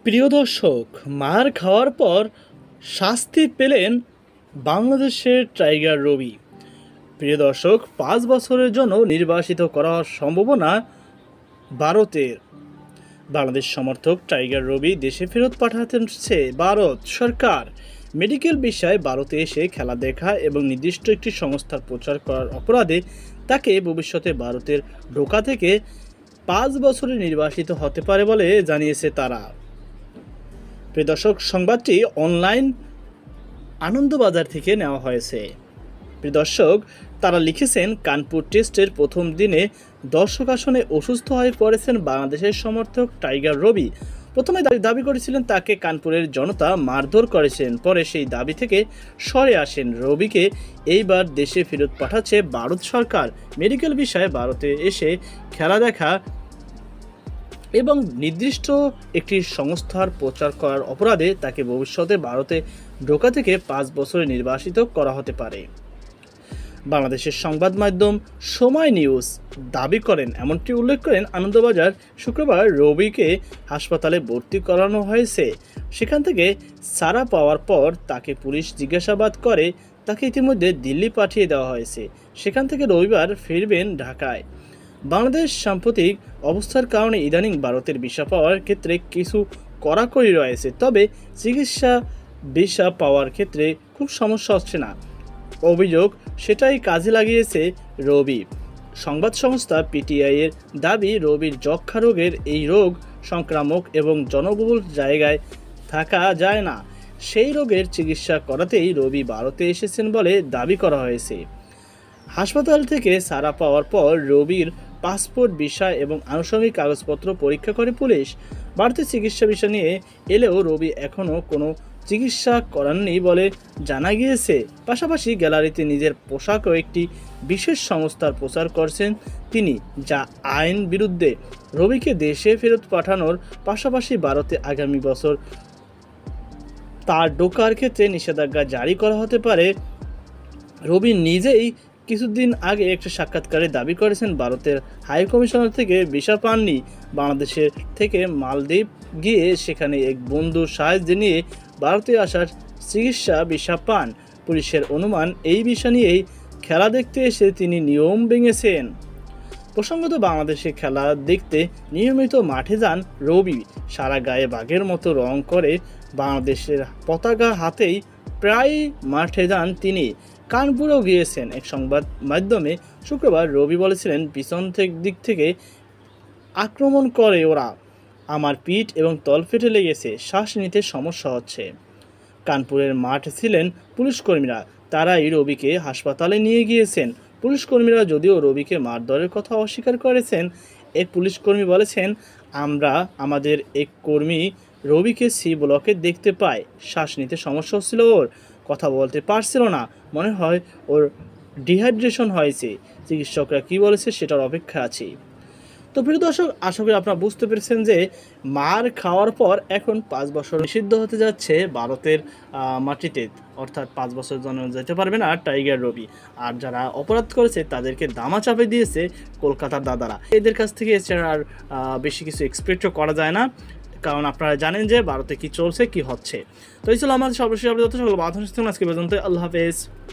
প্রিয় দর্শক, মার খাওয়ার পর শাস্তি পেলেন বাংলাদেশের টাইগার রবি। প্রিয় দর্শক, 5 বছরের জন্য নির্বাসিত করার সম্ভাবনা ভারতের। বাংলাদেশ সমর্থক টাইগার রবি দেশে ফেরত পাঠাচ্ছে ভারত সরকার। মেডিকেল বিষয়ে ভারতে এসে খেলা দেখা এবং নির্দিষ্ট একটি সংস্থার প্রচার করার অপরাধে তাকে ভবিষ্যতে ভারতের ঢোকা থেকে 5 বছরে নির্বাসিত হতে পারে বলে জানিয়েছে তারা। প্রিয় দর্শক, সংবাদটি অনলাইন আনন্দবাজার থেকে নেওয়া হয়েছে। প্রিয় দর্শক, তারা লিখেছেন, কানপুর টেস্টের প্রথম দিনে দর্শক আসনে অসুস্থ হয়ে পড়েছেন বাংলাদেশের সমর্থক টাইগার রবি। প্রথমে দাবি করেছিলেন তাকে কানপুরের জনতা মারধর করেছেন, পরে সেই দাবি থেকে সরে আসেন। রবিকে এইবার দেশে ফেরত পাঠাচ্ছে ভারত সরকার। মেডিকেল বিষয়ে ভারতে এসে খেলা দেখা এবং নির্দিষ্ট একটি সংস্থার প্রচার করার অপরাধে তাকে ভবিষ্যতে ভারতে ঢোকা থেকে 5 বছরে নির্বাসিত করা হতে পারে। বাংলাদেশের সংবাদ মাধ্যম সময় নিউজ দাবি করেন, এমনটি উল্লেখ করেন আনন্দবাজার। শুক্রবার রবিকে হাসপাতালে ভর্তি করানো হয়েছে। সেখান থেকে ছাড়া পাওয়ার পর তাকে পুলিশ জিজ্ঞাসাবাদ করে। তাকে ইতিমধ্যে দিল্লি পাঠিয়ে দেওয়া হয়েছে। সেখান থেকে রবিবার ফিরবেন ঢাকায়। বাংলাদেশ সাম্প্রতিক অবস্থার কারণে ইদানিং ভারতের ভিসা পাওয়ার ক্ষেত্রে কিছু কড়াকড়ি রয়েছে, তবে চিকিৎসা ভিসা পাওয়ার ক্ষেত্রে খুব সমস্যা হচ্ছে না। অভিযোগ সেটাই কাজে লাগিয়েছে রবি। সংবাদ সংস্থা পিটিআই এর দাবি, রবির যক্ষ্মা রোগের এই রোগ সংক্রামক এবং জনবহুল জায়গায় থাকা যায় না। সেই রোগের চিকিৎসা করাতেই রবি ভারতে এসেছেন বলে দাবি করা হয়েছে। হাসপাতাল থেকে ছাড়া পাওয়ার পর রবির পাসপোর্ট, ভিসা এবং আনুষঙ্গিক কাগজপত্র পরীক্ষা করে পুলিশ। ভারতে চিকিৎসা ভিসা নিয়ে এলেও রবি এখনও কোনো চিকিৎসা করাননি বলে জানা গিয়েছে। পাশাপাশি গ্যালারিতে নিজের পোশাক ও একটি বিশেষ সংস্থার প্রচার করছেন তিনি, যা আইন বিরুদ্ধে। রবিকে দেশে ফেরত পাঠানোর পাশাপাশি ভারতে আগামী বছর তার ঢোকার ক্ষেত্রে নিষেধাজ্ঞা জারি করা হতে পারে। রবি নিজেই কিছুদিন আগে একটা সাক্ষাৎকারে দাবি করেছেন, ভারতের হাই কমিশনার থেকে ভিসা পাননি। বাংলাদেশের থেকে মালদ্বীপ গিয়ে সেখানে এক বন্ধুর সাহায্য নিয়ে ভারতে আসার চিকিৎসা ভিসা পান। পুলিশের অনুমান, এই ভিসা নিয়েই খেলা দেখতে এসে তিনি নিয়ম ভেঙেছেন। প্রসঙ্গত, বাংলাদেশে খেলা দেখতে নিয়মিত মাঠে যান রবি। সারা গায়ে বাঘের মতো রং করে বাংলাদেশের পতাকা হাতেই প্রায় মাঠে যান তিনি। কানপুরেও গিয়েছেন। এক সংবাদ মাধ্যমে শুক্রবার রবি বলেছিলেন, পিছন দিক থেকে আক্রমণ করে ওরা। আমার পিঠ এবং তল ফেটে লেগেছে, শ্বাস নিতে সমস্যা হচ্ছে। কানপুরের মাঠে ছিলেন পুলিশকর্মীরা। তারাই রবিকে হাসপাতালে নিয়ে গিয়েছেন। পুলিশকর্মীরা যদিও রবিকে মারধরের কথা অস্বীকার করেছেন। এক পুলিশকর্মী বলেছেন, আমরা আমাদের এক কর্মী রবিকে সি ব্লকে দেখতে পাই। শ্বাস নিতে সমস্যা হচ্ছিল, ওর কথা বলতে পারছিল না। মনে হয় ওর ডিহাইড্রেশন হয়েছে। চিকিৎসকরা কি বলেছে সেটার অপেক্ষা আছি। তো প্রিয় দর্শক, আশা করি আপনারা বুঝতে পেরেছেন যে মার খাওয়ার পর এখন 5 বছর নিষিদ্ধ হতে যাচ্ছে ভারতের মাটিতে, অর্থাৎ 5 বছর জন্য যেতে পারবে না টাইগার রবি। আর যারা অপরাধ করেছে তাদেরকে দামা চাপে দিয়েছে কলকাতার দাদারা। এদের কাছ থেকে এছাড়া আর বেশি কিছু এক্সপেক্টও করা যায় না, কারণ আপনারা জানেন যে ভারতে কি চলছে কি হচ্ছে। তো এই ছিল আমাদের সর্বশেষ আপডেট। সকল বাধা আজকে পর্যন্ত। আল্লাহ হাফেজ।